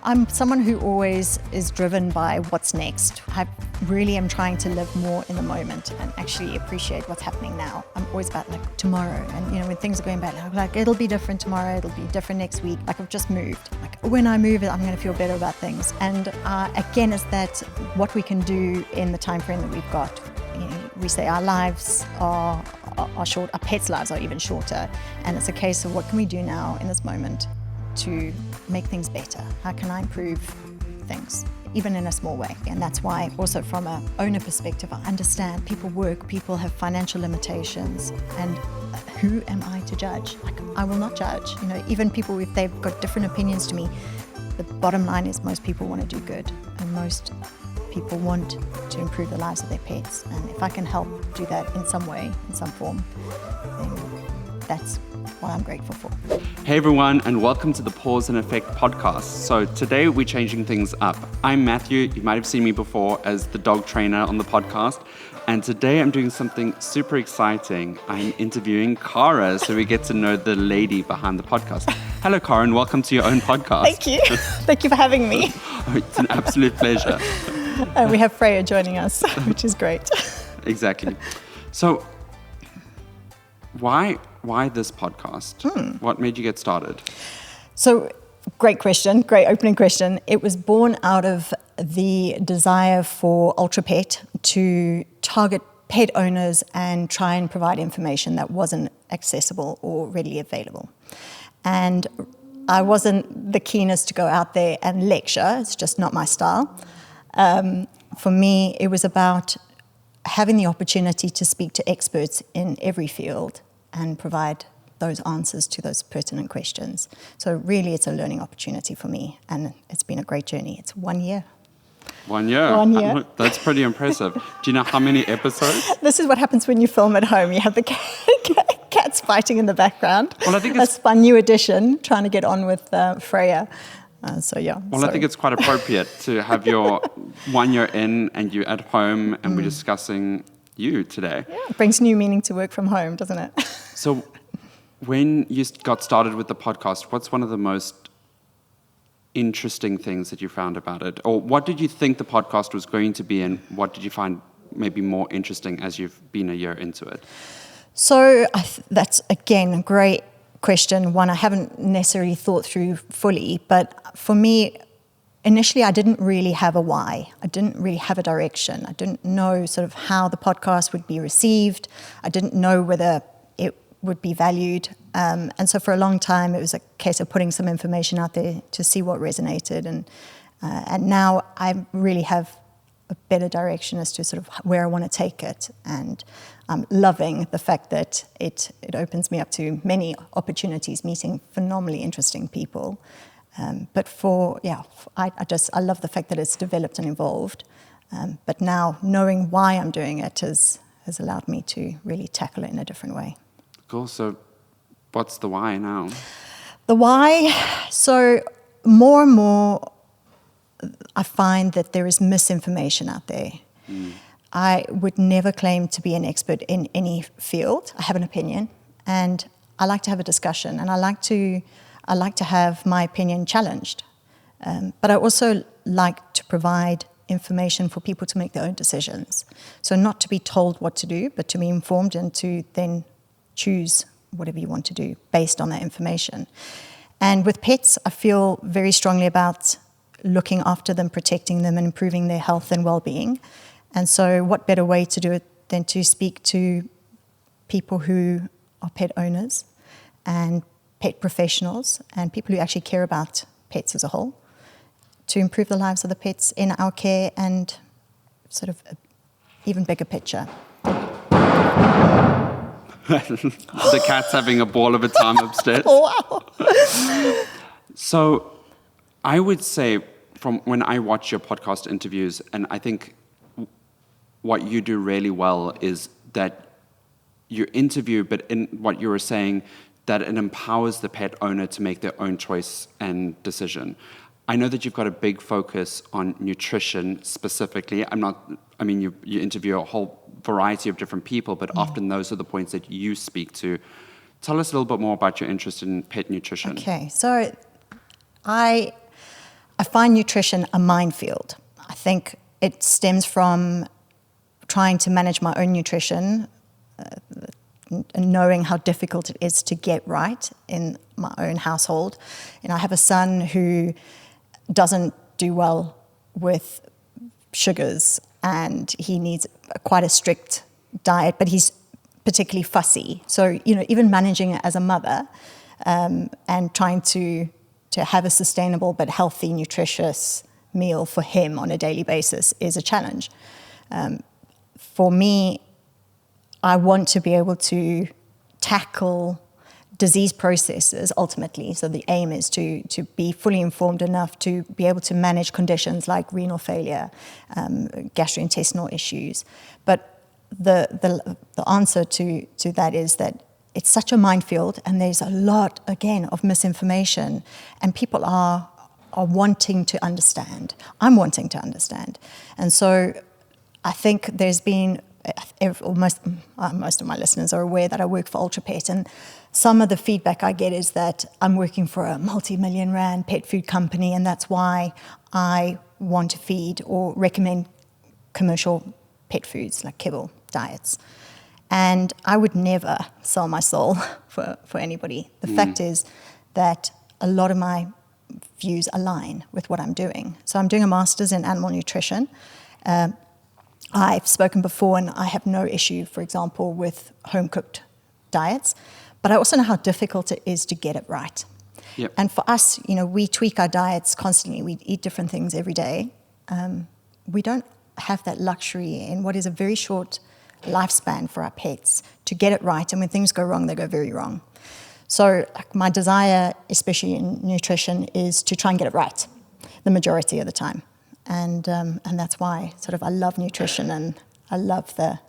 I'm someone who always is driven by what's next. I really am trying to live more in the moment and actually appreciate what's happening now. I'm always about like tomorrow, and when things are going bad, I'm like it'll be different tomorrow, it'll be different next week. Like I've just moved. Like when I move, I'm going to feel better about things. And again, is that what we can do in the time frame that we've got. We say our lives are short, our pets' lives are even shorter, and it's a case of what can we do now in this moment to make things better? How can I improve things, even in a small way? And that's why also from an owner perspective, I understand people work, people have financial limitations, and who am I to judge? Like I will not judge. Even people, if they've got different opinions to me, the bottom line is most people want to do good, and most people want to improve the lives of their pets. And if I can help do that in some way, in some form, then that's what I'm grateful for. Hey everyone, and welcome to the Paws Effect Podcast. So today we're changing things up. I'm Matthew. You might have seen me before as the dog trainer on the podcast. And today I'm doing something super exciting. I'm interviewing Carra, so we get to know the lady behind the podcast. Hello, Carra, and welcome to your own podcast. Thank you. Thank you for having me. It's an absolute pleasure. And we have Freya joining us, which is great. Exactly. So why this podcast? What made you get started? So great question, great opening question. It was born out of the desire for Ultra Pet to target pet owners and try and provide information that wasn't accessible or readily available. And I wasn't the keenest to go out there and lecture. It's just not my style. For me, it was about having the opportunity to speak to experts in every field and provide those answers to those pertinent questions. So really, it's a learning opportunity for me, and it's been a great journey. It's 1 year. 1 year? 1 year. That's pretty impressive. Do you know how many episodes? This is what happens when you film at home. You have the cats fighting in the background. Well, I think that's my new addition, trying to get on with Freya. I think it's quite appropriate to have your 1 year in and you're at home and we're discussing you today. Yeah, it brings new meaning to work from home, doesn't it? So when you got started with the podcast, what's one of the most interesting things that you found about it? Or what did you think the podcast was going to be, and what did you find maybe more interesting as you've been a year into it? So that's, again, a great question, one I haven't necessarily thought through fully, but for me, initially I didn't really have a why. I didn't really have a direction. I didn't know sort of how the podcast would be received. I didn't know whether it would be valued. And so for a long time, it was a case of putting some information out there to see what resonated. And now I really have a better direction as to sort of where I want to take it. And I'm loving the fact that it opens me up to many opportunities, meeting phenomenally interesting people. But I love the fact that it's developed and evolved. But now knowing why I'm doing it has allowed me to really tackle it in a different way. Cool. So what's the why now? The why, so more and more I find that there is misinformation out there. I would never claim to be an expert in any field. I have an opinion, and I like to have a discussion, and I like to have my opinion challenged. But I also like to provide information for people to make their own decisions. So not to be told what to do, but to be informed and to then choose whatever you want to do based on that information. And with pets, I feel very strongly about looking after them, protecting them, and improving their health and well-being. And so what better way to do it than to speak to people who are pet owners and pet professionals and people who actually care about pets as a whole, to improve the lives of the pets in our care and sort of an even bigger picture. The cat's having a ball of a time upstairs. Wow. So I would say from when I watch your podcast interviews, and I think what you do really well is that you interview, but in what you were saying, that it empowers the pet owner to make their own choice and decision. I know that you've got a big focus on nutrition specifically. You interview a whole variety of different people, but often those are the points that you speak to. Tell us a little bit more about your interest in pet nutrition. Okay, so I I find nutrition a minefield. I think it stems from trying to manage my own nutrition, and knowing how difficult it is to get right in my own household. And I have a son who doesn't do well with sugars, and he needs quite a strict diet, but he's particularly fussy. So, even managing it as a mother, and trying to have a sustainable but healthy, nutritious meal for him on a daily basis is a challenge. For me, I want to be able to tackle disease processes ultimately. So the aim is to be fully informed enough to be able to manage conditions like renal failure, gastrointestinal issues. But the answer to that is that it's such a minefield, and there's a lot, again, of misinformation, and people are wanting to understand. I'm wanting to understand. And so I think there's been, most of my listeners are aware that I work for UltraPet, and some of the feedback I get is that I'm working for a multi-million rand pet food company, and that's why I want to feed or recommend commercial pet foods like kibble diets. And I would never sell my soul for anybody. The fact is that a lot of my views align with what I'm doing. So I'm doing a master's in animal nutrition. I've spoken before, and I have no issue, for example, with home-cooked diets, but I also know how difficult it is to get it right. Yep. And for us, we tweak our diets constantly. We eat different things every day. We don't have that luxury in what is a very short lifespan for our pets to get it right, and when things go wrong, they go very wrong. So my desire, especially in nutrition, is to try and get it right the majority of the time. And that's why I love nutrition, and I love the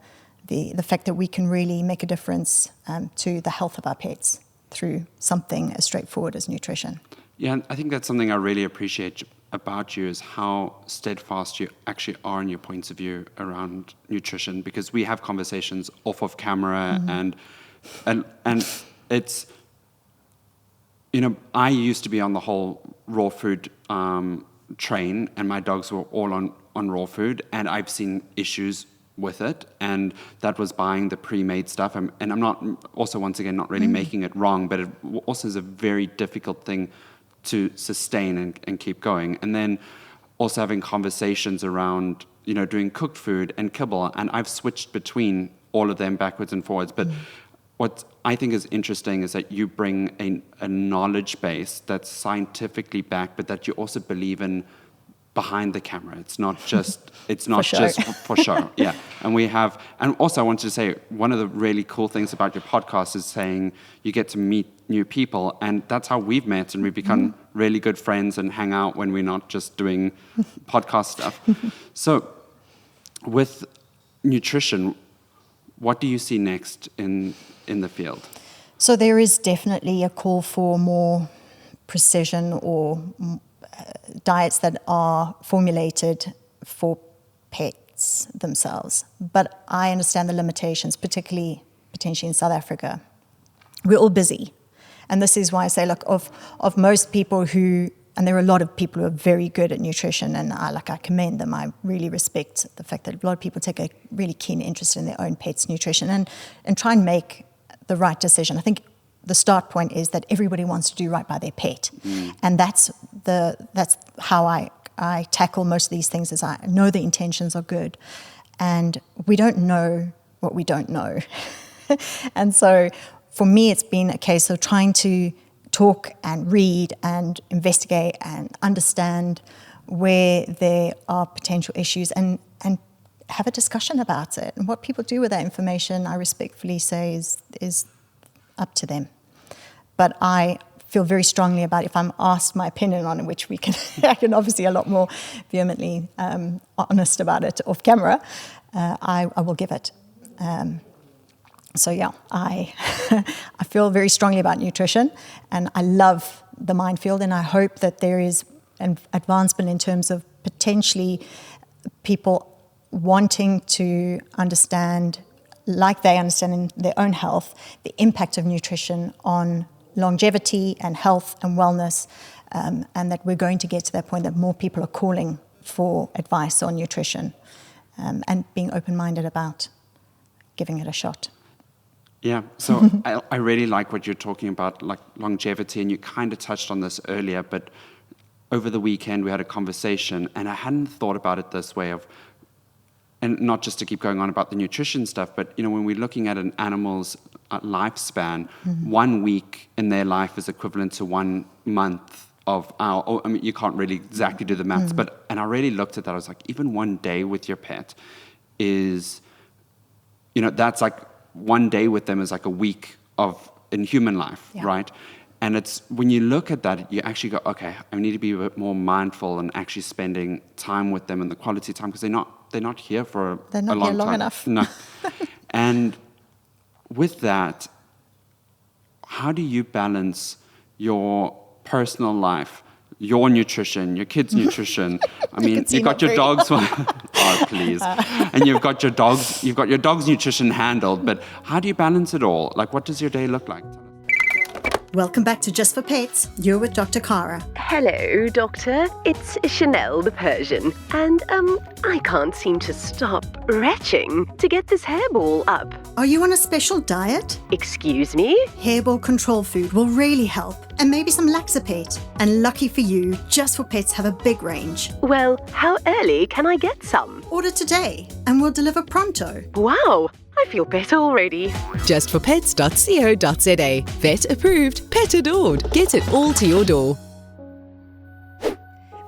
fact that we can really make a difference to the health of our pets through something as straightforward as nutrition. Yeah, I think that's something I really appreciate about you, is how steadfast you actually are in your points of view around nutrition, because we have conversations off of camera, and it's, I used to be on the whole raw food train, and my dogs were all on raw food, and I've seen issues with it, and that was buying the pre-made stuff, and I'm not, also once again, not really making it wrong, but it also is a very difficult thing to sustain and keep going. And then also having conversations around, doing cooked food and kibble, and I've switched between all of them backwards and forwards, but what I think is interesting is that you bring a knowledge base that's scientifically backed, but that you also believe in behind the camera. It's not just for show. Yeah. And also I wanted to say, one of the really cool things about your podcast is saying you get to meet new people, and that's how we've met, and we've become really good friends and hang out when we're not just doing podcast stuff. So with nutrition, what do you see next in the field? So there is definitely a call for more precision or diets that are formulated for pets themselves. But I understand the limitations, particularly potentially in South Africa. We're all busy. And this is why I say, look, of most people who, and there are a lot of people who are very good at nutrition, and I commend them. I really respect the fact that a lot of people take a really keen interest in their own pet's nutrition and try and make the right decision. I think the start point is that everybody wants to do right by their pet. And that's how I tackle most of these things, is I know the intentions are good, and we don't know what we don't know. And so for me, it's been a case of trying to talk and read and investigate and understand where there are potential issues and have a discussion about it. And what people do with that information, I respectfully say, is up to them. But I feel very strongly about, if I'm asked my opinion on it, which I can obviously a lot more vehemently honest about it off camera, I will give it. So yeah, I feel very strongly about nutrition, and I love the minefield, and I hope that there is an advancement in terms of potentially people wanting to understand, like they understand in their own health, the impact of nutrition on longevity and health and wellness, and that we're going to get to that point that more people are calling for advice on nutrition, and being open-minded about giving it a shot. Yeah, so I really like what you're talking about, like longevity, and you kind of touched on this earlier, but over the weekend we had a conversation, and I hadn't thought about it this way and not just to keep going on about the nutrition stuff, but when we're looking at an animal's lifespan, 1 week in their life is equivalent to 1 month of our, I mean, you can't really exactly do the maths, and I really looked at that, I was like, even 1 day with your pet is, that's like 1 day with them is like a week in human life, right? And it's when you look at that, you actually go, okay, I need to be a bit more mindful and actually spending time with them and the quality time, because they're not here for a long time. They're not here long enough. No. And with that, how do you balance your personal life, your nutrition, your kids' nutrition? I mean, you've got your dogs. Oh, please. And you've got your dog's nutrition handled, but how do you balance it all? Like, what does your day look like? Welcome back to Just for Pets. You're with Dr. Carra. Hello, Doctor. It's Chanel the Persian. And, I can't seem to stop retching to get this hairball up. Are you on a special diet? Excuse me? Hairball control food will really help. And maybe some Laxapet. And lucky for you, Just for Pets have a big range. Well, how early can I get some? Order today and we'll deliver pronto. Wow, I feel better already. Justforpets.co.za. Vet approved, pet adored. Get it all to your door.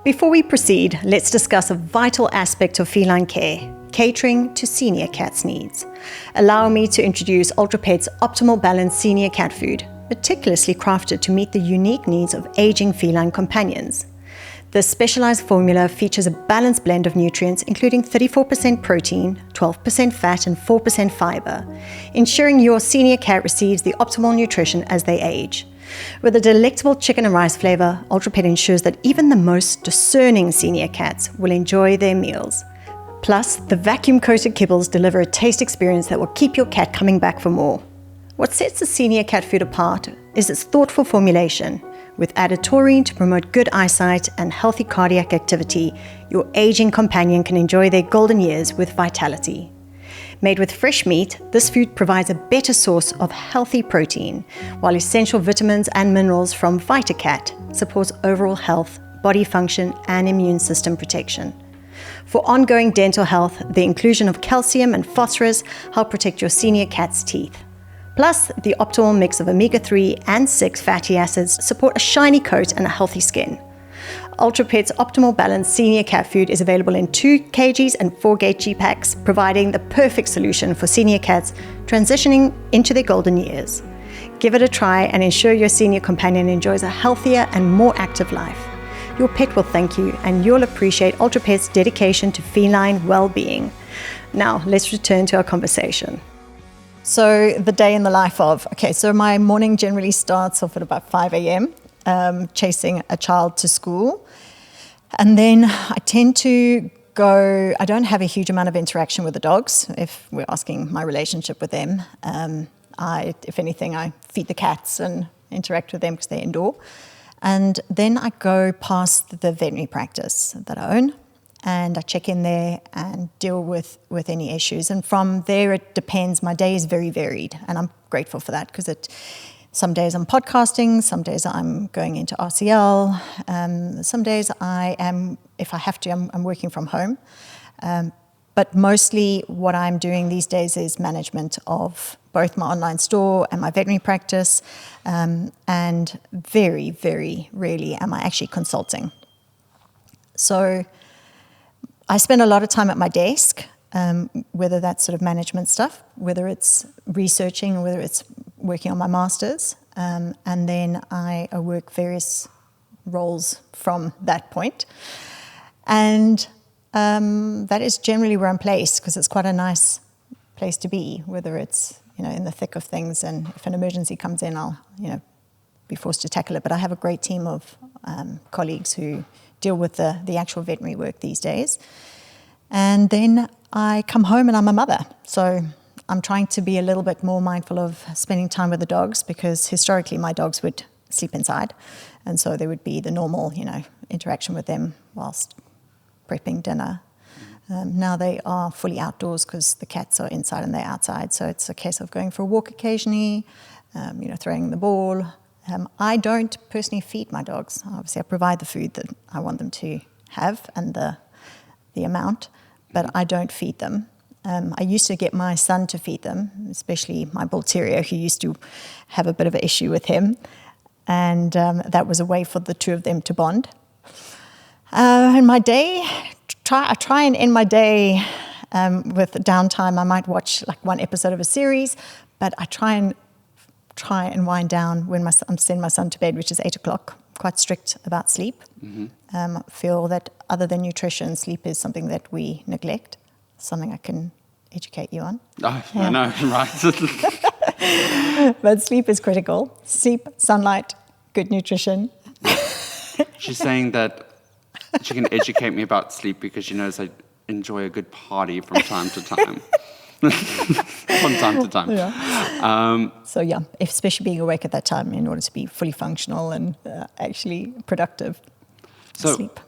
Before we proceed, let's discuss a vital aspect of feline care, catering to senior cats' needs. Allow me to introduce UltraPet's Optimal Balance Senior Cat Food, meticulously crafted to meet the unique needs of aging feline companions. This specialized formula features a balanced blend of nutrients, including 34% protein, 12% fat, and 4% fiber, ensuring your senior cat receives the optimal nutrition as they age. With a delectable chicken and rice flavor, UltraPet ensures that even the most discerning senior cats will enjoy their meals. Plus, the vacuum-coated kibbles deliver a taste experience that will keep your cat coming back for more. What sets the senior cat food apart is its thoughtful formulation. With added taurine to promote good eyesight and healthy cardiac activity, your aging companion can enjoy their golden years with vitality. Made with fresh meat, this food provides a better source of healthy protein, while essential vitamins and minerals from VitaCat supports overall health, body function, and immune system protection. For ongoing dental health, the inclusion of calcium and phosphorus help protect your senior cat's teeth. Plus, the optimal mix of omega-3 and 6 fatty acids support a shiny coat and a healthy skin. UltraPet's Optimal Balance Senior Cat Food is available in 2 kgs and 4 kg packs, providing the perfect solution for senior cats transitioning into their golden years. Give it a try and ensure your senior companion enjoys a healthier and more active life. Your pet will thank you, and you'll appreciate UltraPet's dedication to feline well-being. Now, let's return to our conversation. So the day in the life of, so my morning generally starts off at about 5 a.m., chasing a child to school. And then I tend to go, I don't have a huge amount of interaction with the dogs, if we're asking my relationship with them. If anything, I feed the cats and interact with them because they're indoor. And then I go past the veterinary practice that I own, and I check in there and deal with any issues. And from there, it depends. My day is very varied, and I'm grateful for that, because some days I'm podcasting, some days I'm going into RCL, some days I am, if I have to, I'm working from home. But mostly what I'm doing these days is management of both my online store and my veterinary practice, and very, very rarely am I actually consulting. So I spend a lot of time at my desk, whether that's sort of management stuff, whether it's researching, or whether it's working on my master's, and then I work various roles from that point. And that is generally where I'm placed, because it's quite a nice place to be, whether it's in the thick of things, and if an emergency comes in, I'll be forced to tackle it. But I have a great team of colleagues who deal with the actual veterinary work these days. And then I come home and I'm a mother. So I'm trying to be a little bit more mindful of spending time with the dogs, because historically my dogs would sleep inside. And so there would be the normal, interaction with them whilst prepping dinner. Now they are fully outdoors because the cats are inside and they're outside. So it's a case of going for a walk occasionally, throwing the ball. I don't personally feed my dogs. Obviously, I provide the food that I want them to have and the amount, but I don't feed them. I used to get my son to feed them, especially my bull terrier, who used to have a bit of an issue with him. And that was a way for the two of them to bond. In my day, I try and end my day with downtime. I might watch like one episode of a series, but I try and wind down when I'm sending my son to bed, which is 8 o'clock. Quite strict about sleep. I feel that other than nutrition, sleep is something that we neglect. Something I can educate you on. Oh, yeah. I know, right. But sleep is critical. Sleep, sunlight, good nutrition. She's saying that she can educate me about sleep because she knows I enjoy a good party from time to time. From time to time. Yeah. So yeah, especially being awake at that time in order to be fully functional and actually productive. So sleep.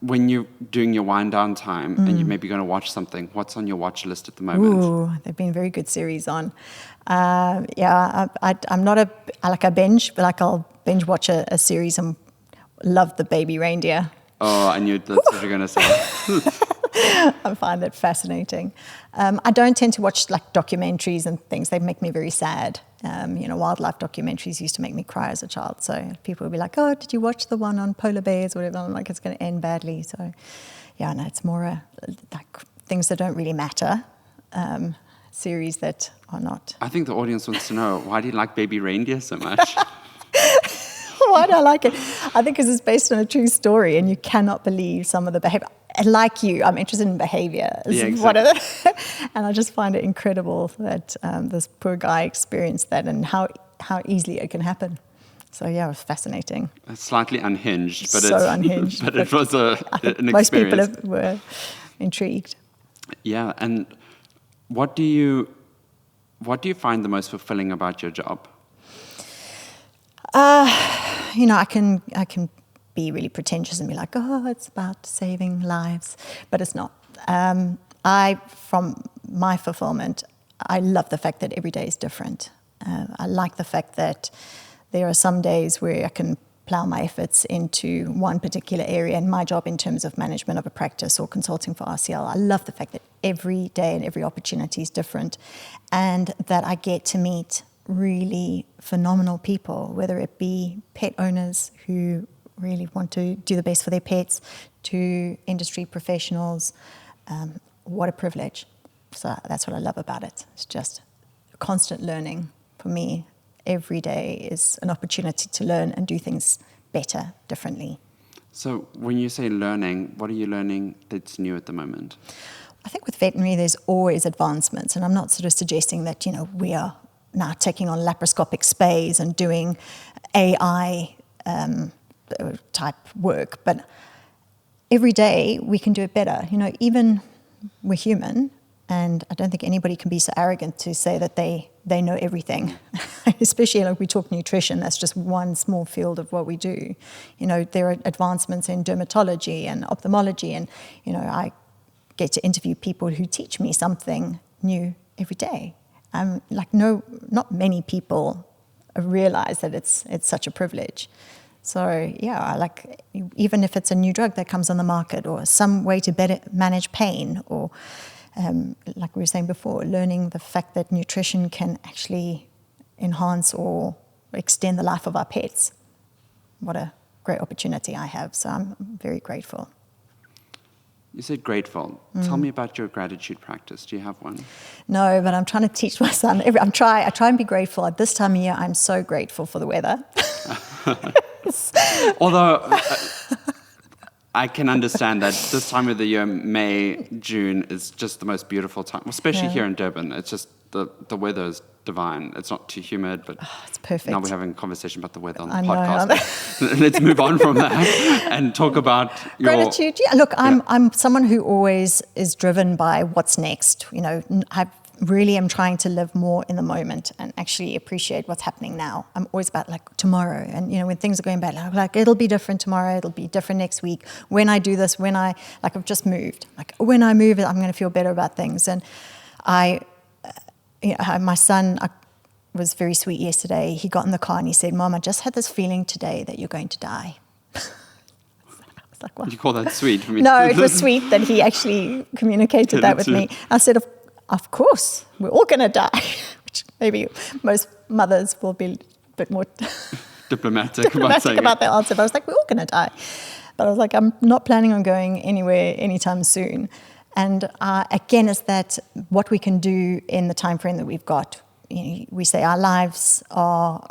When you're doing your wind down time and you're maybe going to watch something, what's on your watch list at the moment? Ooh, they've been very good series on. I'm not I binge, but like I'll binge watch a series and love the baby reindeer. Oh, I knew that's what you're going to say. I find it fascinating. I don't tend to watch like documentaries and things. They make me very sad. Wildlife documentaries used to make me cry as a child. So people would be like, "Oh, did you watch the one on polar bears?" Whatever. I'm like, it's going to end badly. So, it's more like things that don't really matter. Series that are not. I think the audience wants to know, why do you like baby reindeer so much? Why do I like it? I think because it's based on a true story, and you cannot believe some of the behavior. Like you, I'm interested in behavior. Yeah, exactly. And I just find it incredible that this poor guy experienced that and how easily it can happen. So yeah, it was fascinating. It's slightly unhinged, but unhinged. But it was an experience. Most people were intrigued. Yeah, and what do you find the most fulfilling about your job? I can be really pretentious and be like, oh, it's about saving lives, but it's not. From my fulfillment, I love the fact that every day is different. I like the fact that there are some days where I can plow my efforts into one particular area, and my job in terms of management of a practice or consulting for RCL, I love the fact that every day and every opportunity is different, and that I get to meet really phenomenal people, whether it be pet owners who really want to do the best for their pets, to industry professionals. What a privilege. So that's what I love about it. It's just constant learning. For me, every day is an opportunity to learn and do things better, differently. So when you say learning, what are you learning that's new at the moment? I think with veterinary, there's always advancements, and I'm not sort of suggesting that, we are now taking on laparoscopic spays and doing AI type work, but every day we can do it better. Even we're human, and I don't think anybody can be so arrogant to say that they know everything. Especially like we talk nutrition, that's just one small field of what we do. There are advancements in dermatology and ophthalmology, and I get to interview people who teach me something new every day. Not many people realize that it's such a privilege. So yeah, even if it's a new drug that comes on the market, or some way to better manage pain, or like we were saying before, learning the fact that nutrition can actually enhance or extend the life of our pets. What a great opportunity I have. So I'm very grateful. You said grateful. Tell me about your gratitude practice. Do you have one? No, but I'm trying to teach my son. I try and be grateful. At this time of year, I'm so grateful for the weather. Although I can understand that this time of the year, May, June, is just the most beautiful time, especially here in Durban. It's just the weather is divine. It's not too humid, but it's perfect. Now we're having a conversation about the weather on the I podcast. Let's move on from that and talk about your gratitude. Yeah, look, I'm someone who always is driven by what's next. I really am trying to live more in the moment and actually appreciate what's happening now. I'm always about like tomorrow, and when things are going bad, like it'll be different tomorrow, it'll be different next week. When I do this, I've just moved, like when I move, I'm going to feel better about things. And my son was very sweet yesterday. He got in the car and he said, "Mom, I just had this feeling today that you're going to die." Like, what? You call that sweet? No, it was sweet that he actually communicated that with me. I said, of course, we're all going to die, which maybe most mothers will be a bit more diplomatic about their answer. But I was like, we're all going to die. But I was like, I'm not planning on going anywhere anytime soon. And again, is that what we can do in the time frame that we've got. We say our lives are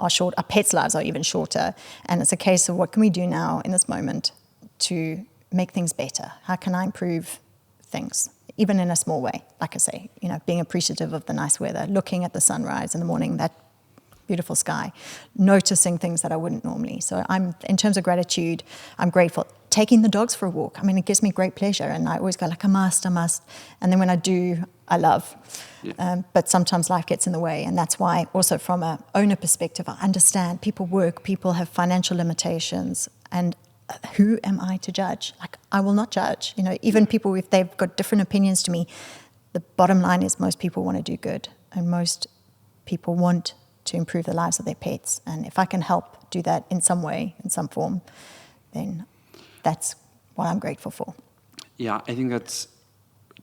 short, our pets' lives are even shorter. And it's a case of what can we do now in this moment to make things better? How can I improve things, even in a small way? Like I say, being appreciative of the nice weather, looking at the sunrise in the morning, that beautiful sky, noticing things that I wouldn't normally. So in terms of gratitude, I'm grateful. Taking the dogs for a walk, it gives me great pleasure, and I always go like, I must. And then when I do, I love. Yeah. But sometimes life gets in the way, and that's why also from an owner perspective, I understand people work, people have financial limitations, and who am I to judge? Like, I will not judge. Even people, if they've got different opinions to me, the bottom line is most people want to do good, and most people want to improve the lives of their pets. And if I can help do that in some way, in some form, then that's what I'm grateful for. Yeah, I think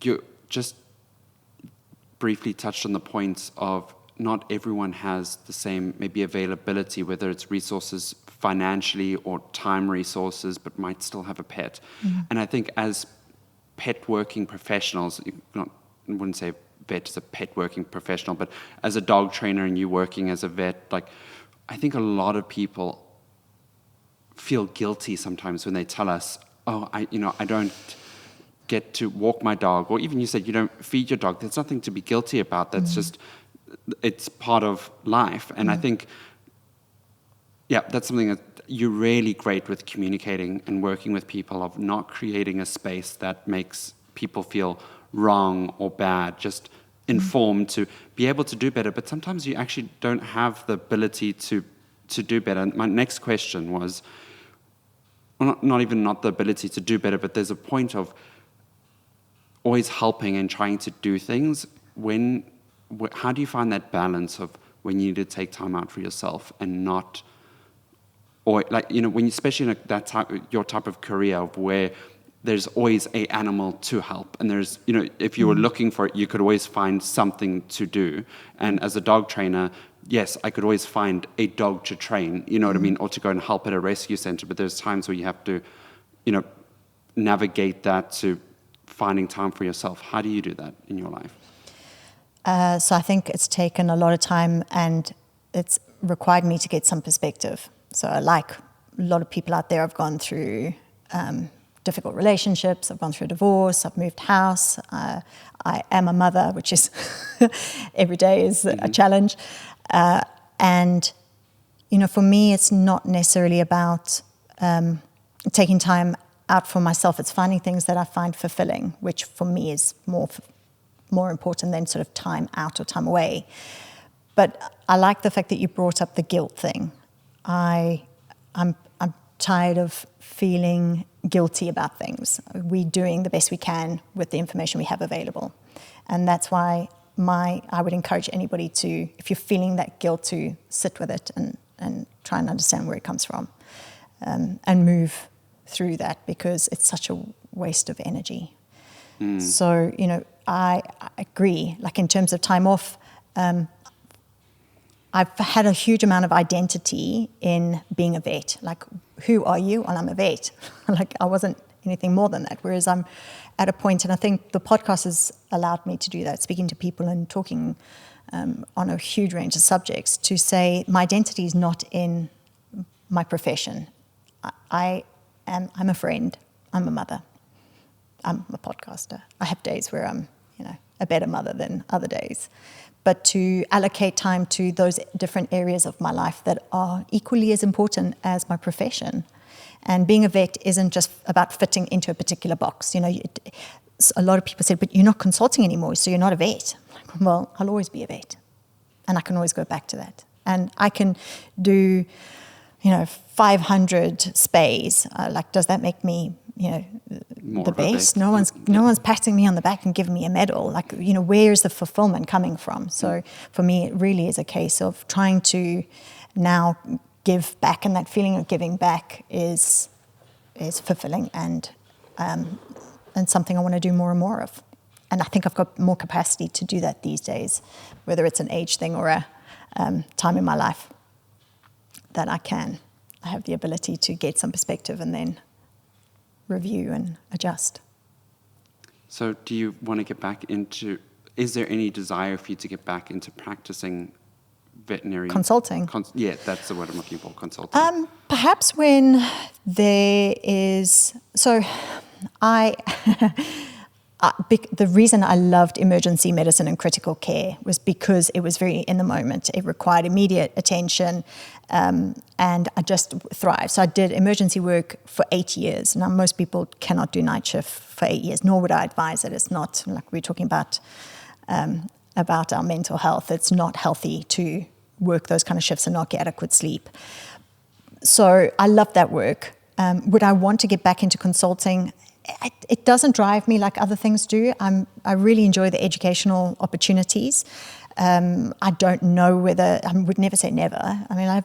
you just briefly touched on the points of not everyone has the same maybe availability, whether it's resources financially or time resources, but might still have a pet. Mm-hmm. And I think as pet working professionals, I wouldn't say vet is a pet working professional, but as a dog trainer and you working as a vet, I think a lot of people feel guilty sometimes when they tell us, I don't get to walk my dog, or even you said you don't feed your dog. There's nothing to be guilty about. That's just, it's part of life. And I think, that's something that you're really great with communicating and working with people, of not creating a space that makes people feel wrong or bad, just informed to be able to do better. But sometimes you actually don't have the ability to do better. And my next question was, not the ability to do better, but there's a point of always helping and trying to do things. How do you find that balance of when you need to take time out for yourself and not, or when you, especially in your type of career where there's always an animal to help, and there's, if you were looking for it, you could always find something to do. And as a dog trainer, yes, I could always find a dog to train, what I mean, or to go and help at a rescue center. But there's times where you have to, navigate that to finding time for yourself. How do you do that in your life? So I think it's taken a lot of time, and it's required me to get some perspective. So like a lot of people out there, I've gone through difficult relationships, I've gone through a divorce, I've moved house, I am a mother, which is every day is a challenge. And for me, it's not necessarily about taking time out for myself. It's finding things that I find fulfilling, which for me is more important than sort of time out or time away. But I like the fact that you brought up the guilt thing. I'm tired of feeling guilty about things. We're doing the best we can with the information we have available. And that's why I would encourage anybody to, if you're feeling that guilt, to sit with it and try and understand where it comes from, and move through that, because it's such a waste of energy. So, I agree. Like in terms of time off, I've had a huge amount of identity in being a vet. Like, who are you? Well, I'm a vet. Like, I wasn't anything more than that. Whereas I'm at a point, and I think the podcast has allowed me to do that, speaking to people and talking on a huge range of subjects, to say my identity is not in my profession. I'm a friend. I'm a mother. I'm a podcaster. I have days where I'm, a better mother than other days. But to allocate time to those different areas of my life that are equally as important as my profession. And being a vet isn't just about fitting into a particular box. a lot of people said, but you're not consulting anymore, so you're not a vet. I'm like, well, I'll always be a vet. And I can always go back to that. And I can do, 500 spays. Does that make me, More the of a best? vet. No one's patting me on the back and giving me a medal. Where is the fulfillment coming from? So for me, it really is a case of trying to now give back, and that feeling of giving back is fulfilling and something I want to do more and more of. And I think I've got more capacity to do that these days, whether it's an age thing or a time in my life that I have the ability to get some perspective and then review and adjust. So do you want to get back into, is there any desire for you to get back into practicing veterinary? Consulting. Yeah, that's the word I'm looking for, consulting. Perhaps when there is, the reason I loved emergency medicine and critical care was because it was very in the moment. It required immediate attention, and I just thrived. So I did emergency work for 8 years. Now, most people cannot do night shift for 8 years, nor would I advise it. It's not, like we're talking about our mental health. It's not healthy to work those kind of shifts and not get adequate sleep. So I loved that work. Would I want to get back into consulting? It doesn't drive me like other things do. I really enjoy the educational opportunities. I don't know whether, I would never say never. I mean, I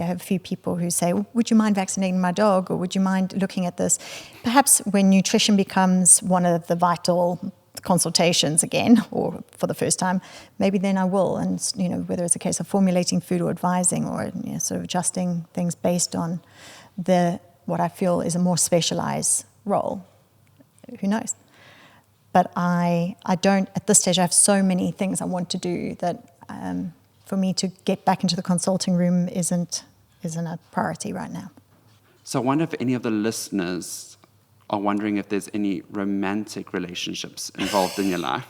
have a few people who say, well, would you mind vaccinating my dog? Or would you mind looking at this? Perhaps when nutrition becomes one of the vital consultations again, or for the first time, maybe then I will. And, whether it's a case of formulating food or advising or sort of adjusting things based on what I feel is a more specialized role. Who knows? But I don't, at this stage, I have so many things I want to do that for me to get back into the consulting room isn't a priority right now. So I wonder if any of the listeners are wondering if there's any romantic relationships involved in your life.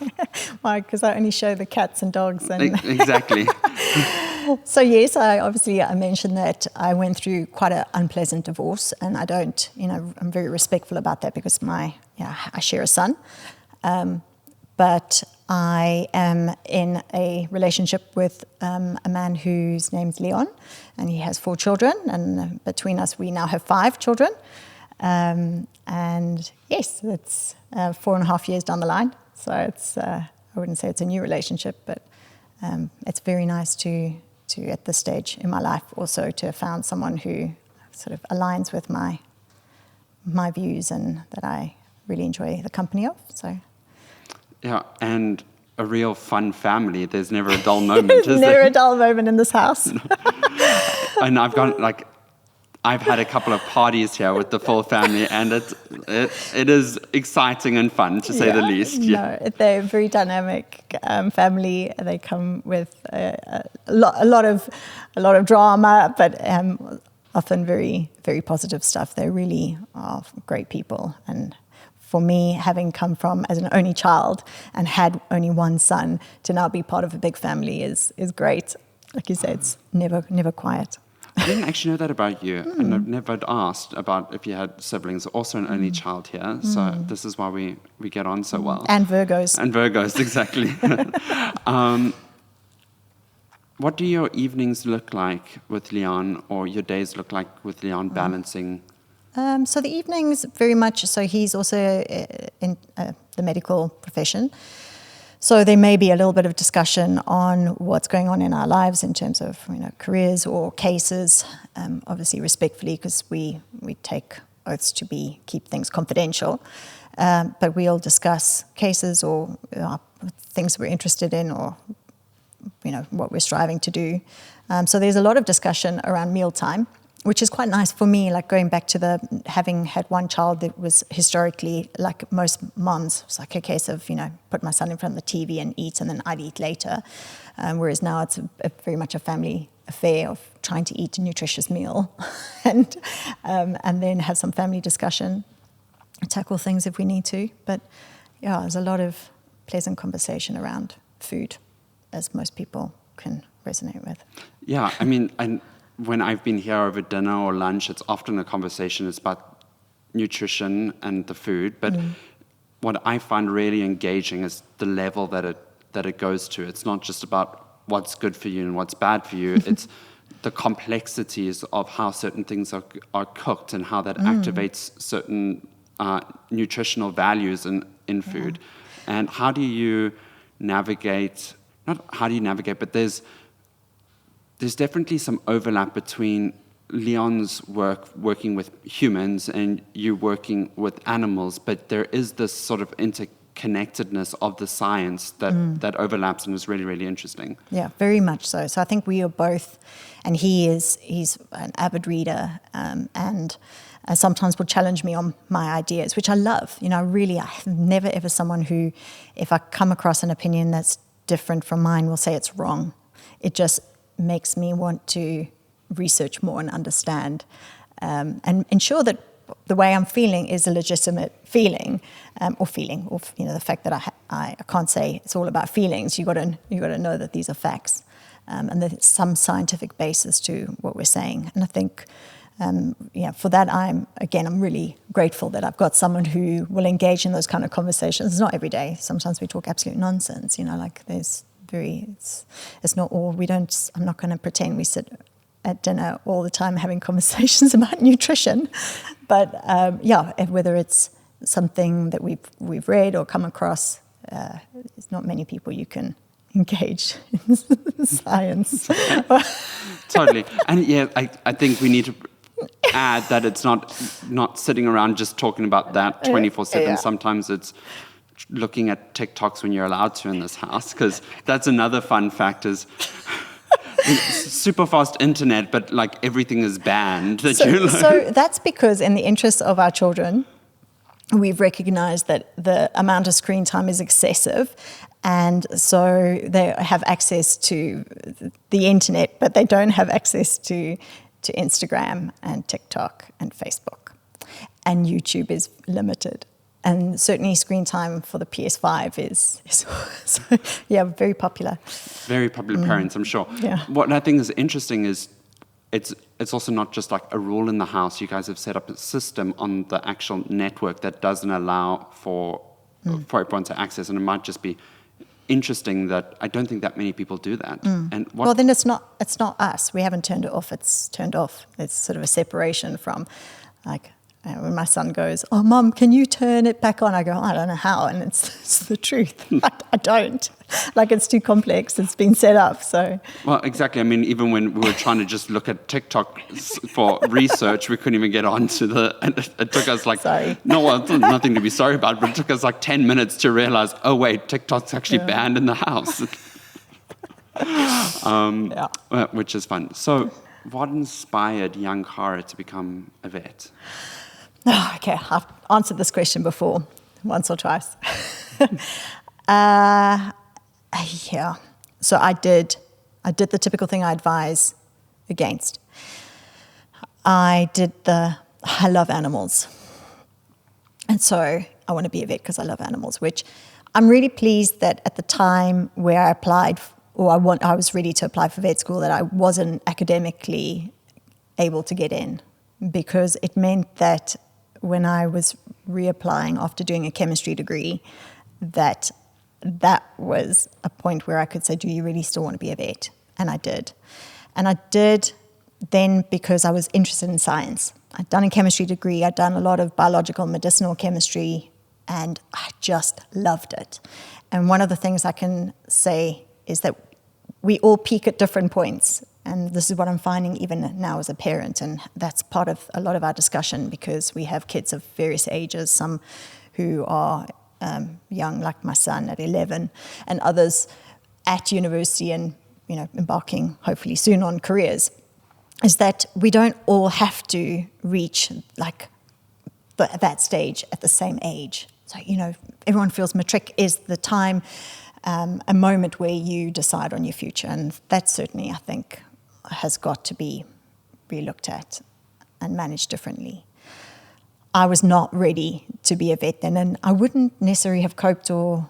Why? Because I only show the cats and dogs. And Exactly. So yes, I mentioned that I went through quite an unpleasant divorce, and I'm very respectful about that because I share a son. But I am in a relationship with a man whose name's Leon, and he has 4 children, and between us we now have 5 children. And yes, it's 4.5 years down the line, so it's I wouldn't say it's a new relationship, but it's very nice to at this stage in my life also to have found someone who sort of aligns with my views and that I really enjoy the company of. So Yeah, and a real fun family. There's never a dull moment, is there? Never a dull moment in this house. And I've had a couple of parties here with the full family, and it is exciting and fun, to say the least. Yeah. No, they're a very dynamic family. They come with a lot of drama, but often very, very positive stuff. They really are great people. And for me, having come from as an only child and had only one son, to now be part of a big family is great. Like you said, it's never quiet. I didn't actually know that about you, and I've never asked about if you had siblings. Also an only child here, so this is why we get on so well. And Virgos. And Virgos, exactly. What do your evenings look like with Leon, or your days look like with Leon balancing? So the evenings, very much so. He's also in the medical profession. So there may be a little bit of discussion on what's going on in our lives in terms of careers or cases, obviously respectfully, because we take oaths to keep things confidential. But we'll discuss cases or things we're interested in, or what we're striving to do. So there's a lot of discussion around mealtime, which is quite nice for me, like going back to having had one child that was historically, like most moms, it was like a case of, put my son in front of the TV and eat, and then I'd eat later. Whereas now it's very much a family affair of trying to eat a nutritious meal and then have some family discussion, tackle things if we need to. But yeah, there's a lot of pleasant conversation around food, as most people can resonate with. Yeah, I mean, when I've been here over dinner or lunch, it's often a conversation. It's about nutrition and the food. But what I find really engaging is the level that it goes to. It's not just about what's good for you and what's bad for you. It's the complexities of how certain things are cooked and how that activates certain nutritional values in food. And how do you navigate, not how do you navigate, but there's definitely some overlap between Leon's working with humans and you working with animals, but there is this sort of interconnectedness of the science that overlaps and is really, really interesting. Yeah, very much so. So I think we are both, and he's an avid reader and sometimes will challenge me on my ideas, which I love. You know, I'm never ever someone who, if I come across an opinion that's different from mine, will say it's wrong. It just makes me want to research more and understand and ensure that the way I'm feeling is a legitimate feeling, or the fact that I can't say it's all about feelings. You got to know that these are facts, and there's some scientific basis to what we're saying. And I think, for that, I'm really grateful that I've got someone who will engage in those kind of conversations. It's not every day. Sometimes we talk absolute nonsense. It's not all. I'm not going to pretend we sit at dinner all the time having conversations about nutrition, but whether it's something that we've read or come across, there's not many people you can engage in science. Totally. And I think we need to add that it's not sitting around just talking about that 24/7. Yeah. Sometimes it's looking at TikToks when you're allowed to in this house, because that's another fun fact is super fast internet, but like everything is banned. So that's because in the interest of our children, we've recognized that the amount of screen time is excessive. And so they have access to the internet, but they don't have access to Instagram and TikTok and Facebook. And YouTube is limited. And certainly screen time for the PS5 is very popular. Very popular parents, I'm sure. Yeah. What I think is interesting is it's also not just like a rule in the house. You guys have set up a system on the actual network that doesn't allow for everyone to access, and it might just be interesting that I don't think that many people do that. And well, then it's not us. We haven't turned it off. It's turned off. It's sort of a separation from, like, when my son goes, "Oh, Mum, can you turn it back on?" I go, "I don't know how," and it's the truth. I don't. Like, it's too complex. It's been set up, so. Well, exactly. I mean, even when we were trying to just look at TikTok for research, we couldn't even get onto and it took us like, sorry. No, well, it's nothing to be sorry about, but it took us like 10 minutes to realize, oh wait, TikTok's actually banned in the house. Which is fun. So, what inspired young Carra to become a vet? Oh, okay, I've answered this question before, once or twice. So I did the typical thing I advise against. I love animals. And so I want to be a vet because I love animals, which I'm really pleased that at the time where I applied, I was ready to apply for vet school, that I wasn't academically able to get in, because it meant that when I was reapplying after doing a chemistry degree, that was a point where I could say, do you really still want to be a vet? And I did. And I did then because I was interested in science. I'd done a chemistry degree, I'd done a lot of biological medicinal chemistry, and I just loved it. And one of the things I can say is that we all peak at different points. And this is what I'm finding even now as a parent. And that's part of a lot of our discussion, because we have kids of various ages, some who are young, like my son at 11, and others at university and, embarking hopefully soon on careers, is that we don't all have to reach like that stage at the same age. So, everyone feels matric is the time, a moment where you decide on your future. And that certainly, I think, has got to be relooked at and managed differently. I was not ready to be a vet then, and I wouldn't necessarily have coped or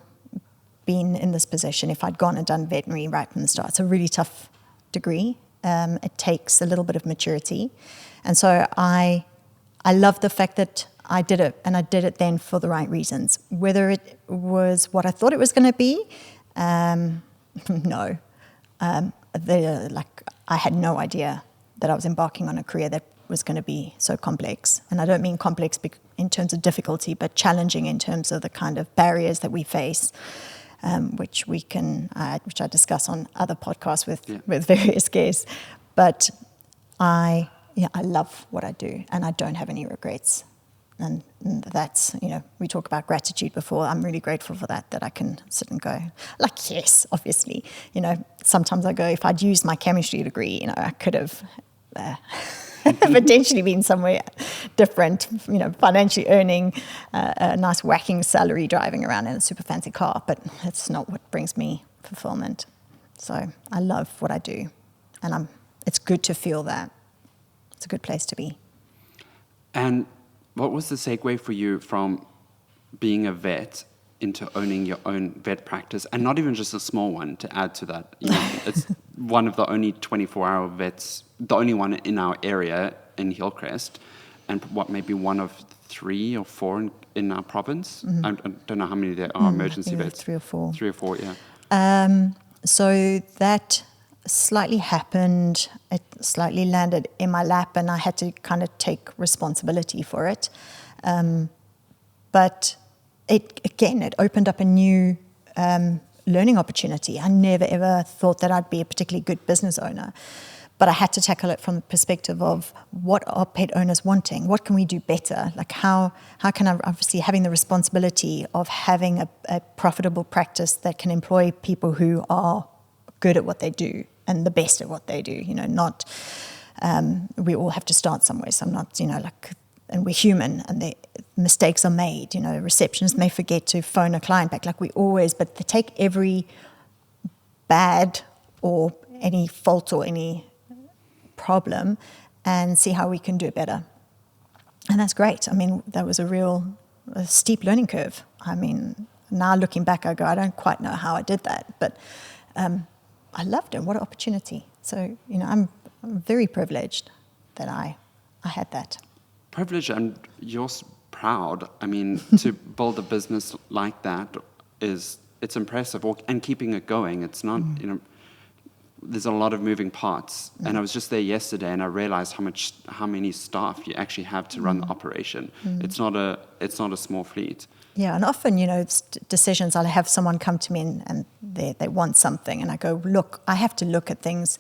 been in this position if I'd gone and done veterinary right from the start. It's a really tough degree. It takes a little bit of maturity. And so I love the fact that I did it, and I did it then for the right reasons. Whether it was what I thought it was going to be, no. I had no idea that I was embarking on a career that was going to be so complex. And I don't mean complex in terms of difficulty, but challenging in terms of the kind of barriers that we face, which I discuss on other podcasts with various guests. But I love what I do, and I don't have any regrets. And that's, we talk about gratitude before. I'm really grateful for that I can sit and go, like, yes, obviously. Sometimes I go, if I'd used my chemistry degree, I could have potentially been somewhere different, financially earning a nice whacking salary, driving around in a super fancy car. But it's not what brings me fulfillment. So I love what I do, and it's good to feel that. It's a good place to be. And what was the segue for you from being a vet into owning your own vet practice, and not even just a small one, to add to that? It's one of the only 24-hour vets, the only one in our area in Hillcrest, and maybe one of 3 or 4 in our province. Mm-hmm. I don't know how many there are emergency vets. 3 or 4. 3 or 4, yeah. So that slightly happened. It slightly landed in my lap, and I had to kind of take responsibility for it. But it opened up a new learning opportunity. I never ever thought that I'd be a particularly good business owner, but I had to tackle it from the perspective of what are pet owners wanting? What can we do better? Like how can I, obviously having the responsibility of having a profitable practice that can employ people who are good at what they do and the best at what they do, not, we all have to start somewhere. So I'm not, and we're human, and mistakes are made. Receptionists may forget to phone a client back, like we always, but they take every bad or any fault or any problem and see how we can do it better. And that's great. I mean, that was a steep learning curve. I mean, now looking back, I go, I don't quite know how I did that, but I loved it. What an opportunity. So, I'm very privileged that I had that. Privileged, and you're proud. I mean, to build a business like that it's impressive, and keeping it going. It's not, there's a lot of moving parts. Mm. And I was just there yesterday, and I realized how many staff you actually have to run the operation. Mm. It's not a small fleet. Yeah, and often, decisions, I'll have someone come to me and they want something, and I go, look, I have to look at things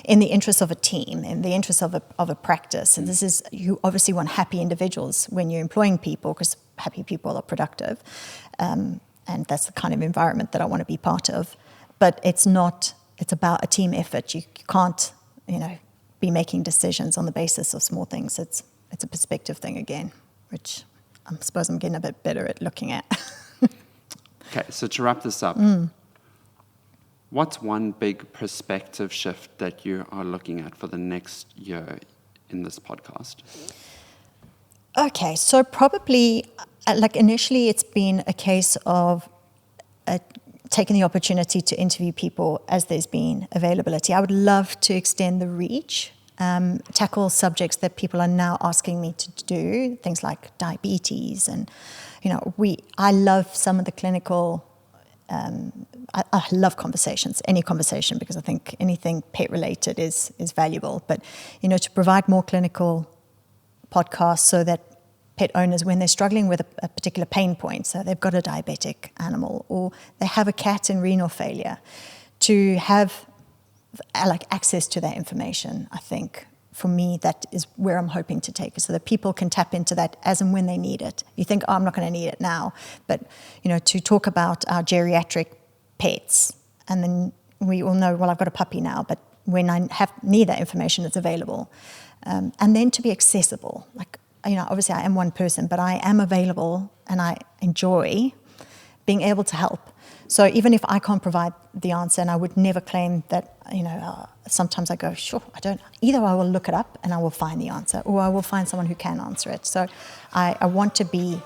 in the interest of a team, in the interest of a practice. And this is, you obviously want happy individuals when you're employing people, because happy people are productive. And that's the kind of environment that I want to be part of. But it's about a team effort. You can't, be making decisions on the basis of small things. It's a perspective thing again, which I suppose I'm getting a bit better at looking at. Okay, so to wrap this up, what's one big perspective shift that you are looking at for the next year in this podcast? Okay, so probably, initially it's been a case of taking the opportunity to interview people as there's been availability. I would love to extend the reach, tackle subjects that people are now asking me to do, things like diabetes, and I love some of the clinical. I love conversations, any conversation, because I think anything pet related is valuable. But to provide more clinical podcasts so that pet owners, when they're struggling with a particular pain point, so they've got a diabetic animal or they have a cat in renal failure, to have access to that information, I think, for me, that is where I'm hoping to take it, so that people can tap into that as and when they need it. You think, I'm not going to need it now, but to talk about our geriatric pets, and then we all know, well, I've got a puppy now, but when I need that information, it's available, and then to be accessible. Obviously I am one person, but I am available, and I enjoy being able to help. So even if I can't provide the answer, and I would never claim that, sometimes I go, sure, I don't. Either I will look it up and I will find the answer, or I will find someone who can answer it. So I want to be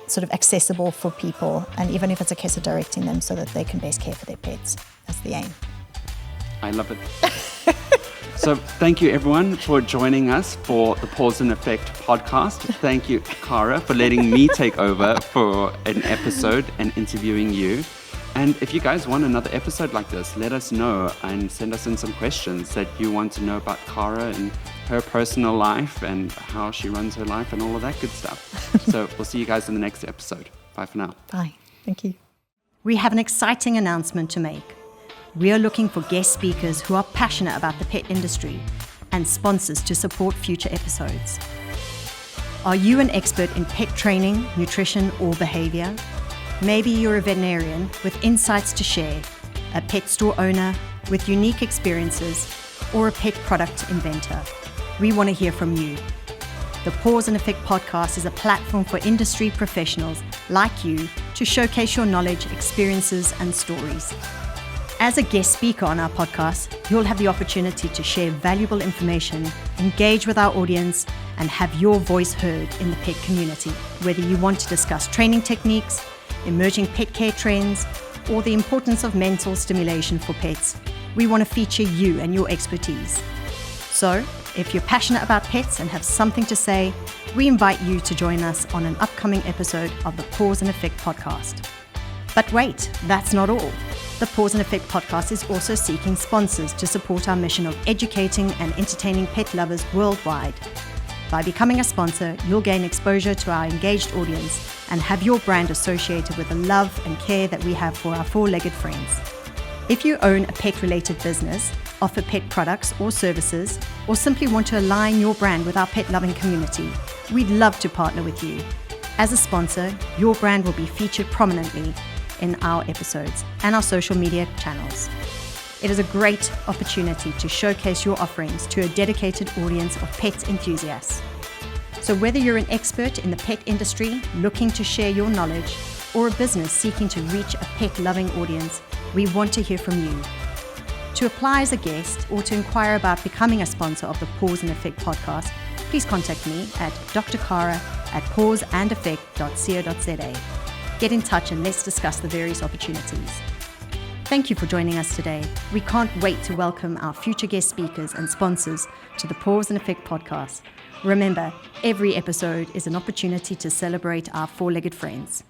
sort of accessible for people, and even if it's a case of directing them so that they can best care for their pets. That's the aim. I love it. So thank you everyone for joining us for the Paws Effect podcast. Thank you, Carra, for letting me take over for an episode and interviewing you. And if you guys want another episode like this, let us know and send us in some questions that you want to know about Carra and her personal life and how she runs her life and all of that good stuff. So we'll see you guys in the next episode. Bye for now. Bye. Thank you. We have an exciting announcement to make. We are looking for guest speakers who are passionate about the pet industry and sponsors to support future episodes. Are you an expert in pet training, nutrition, or behavior? Maybe you're a veterinarian with insights to share, a pet store owner with unique experiences, or a pet product inventor. We want to hear from you. The Paws Effect Podcast is a platform for industry professionals like you to showcase your knowledge, experiences, and stories. As a guest speaker on our podcast, you'll have the opportunity to share valuable information, engage with our audience, and have your voice heard in the pet community. Whether you want to discuss training techniques, emerging pet care trends, or the importance of mental stimulation for pets, we want to feature you and your expertise. So, if you're passionate about pets and have something to say, we invite you to join us on an upcoming episode of the Paws Effect Podcast. But wait, that's not all. The Paws Effect Podcast is also seeking sponsors to support our mission of educating and entertaining pet lovers worldwide. By becoming a sponsor, you'll gain exposure to our engaged audience and have your brand associated with the love and care that we have for our four-legged friends. If you own a pet-related business, offer pet products or services, or simply want to align your brand with our pet-loving community, we'd love to partner with you. As a sponsor, your brand will be featured prominently in our episodes and our social media channels. It is a great opportunity to showcase your offerings to a dedicated audience of pet enthusiasts. So whether you're an expert in the pet industry looking to share your knowledge, or a business seeking to reach a pet-loving audience, we want to hear from you. To apply as a guest or to inquire about becoming a sponsor of the Paws Effect podcast, please contact me at drcarra@pawsandeffect.co.za. Get in touch and let's discuss the various opportunities. Thank you for joining us today. We can't wait to welcome our future guest speakers and sponsors to the Paws Effect podcast. Remember, every episode is an opportunity to celebrate our four-legged friends.